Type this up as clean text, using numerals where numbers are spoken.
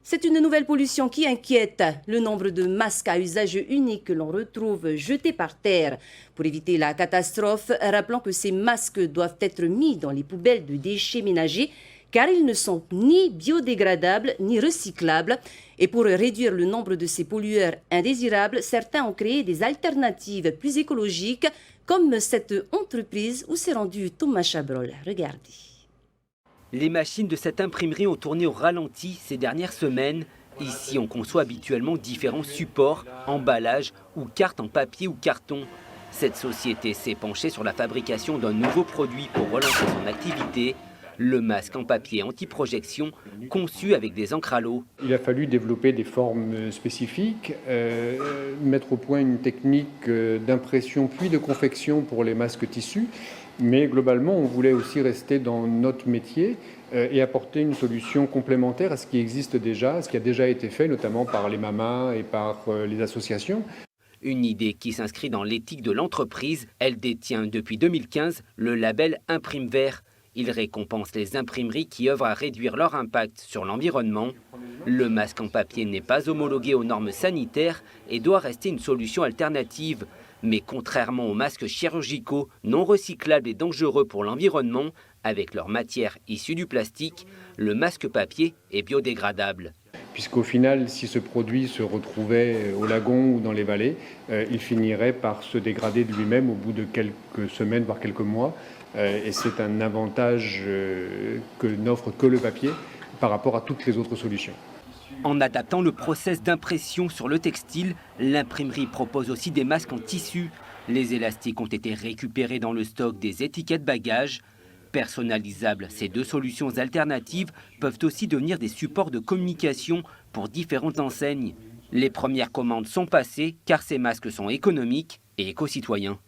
C'est une nouvelle pollution qui inquiète. Le nombre de masques à usage unique que l'on retrouve jetés par terre. Pour éviter la catastrophe, rappelons que ces masques doivent être mis dans les poubelles de déchets ménagers car ils ne sont ni biodégradables ni recyclables. Et pour réduire le nombre de ces pollueurs indésirables, certains ont créé des alternatives plus écologiques comme cette entreprise où s'est rendu Thomas Chabrol. Regardez. Les machines de cette imprimerie ont tourné au ralenti ces dernières semaines. Ici, on conçoit habituellement différents supports, emballages ou cartes en papier ou carton. Cette société s'est penchée sur la fabrication d'un nouveau produit pour relancer son activité, le masque en papier anti-projection conçu avec des encres à l'eau. Il a fallu développer des formes spécifiques, mettre au point une technique d'impression puis de confection pour les masques tissus. Mais globalement, on voulait aussi rester dans notre métier et apporter une solution complémentaire à ce qui existe déjà, à ce qui a déjà été fait, notamment par les mamas et par les associations. Une idée qui s'inscrit dans l'éthique de l'entreprise. Elle détient depuis 2015 le label Imprime Vert. Il récompense les imprimeries qui œuvrent à réduire leur impact sur l'environnement. Le masque en papier n'est pas homologué aux normes sanitaires et doit rester une solution alternative. Mais contrairement aux masques chirurgicaux non recyclables et dangereux pour l'environnement, avec leur matière issue du plastique, le masque papier est biodégradable. Puisqu'au final, si ce produit se retrouvait au lagon ou dans les vallées, il finirait par se dégrader de lui-même au bout de quelques semaines, voire quelques mois. Et c'est un avantage que n'offre que le papier par rapport à toutes les autres solutions. En adaptant le process d'impression sur le textile, l'imprimerie propose aussi des masques en tissu. Les élastiques ont été récupérés dans le stock des étiquettes bagages. Personnalisables, ces deux solutions alternatives peuvent aussi devenir des supports de communication pour différentes enseignes. Les premières commandes sont passées car ces masques sont économiques et éco-citoyens.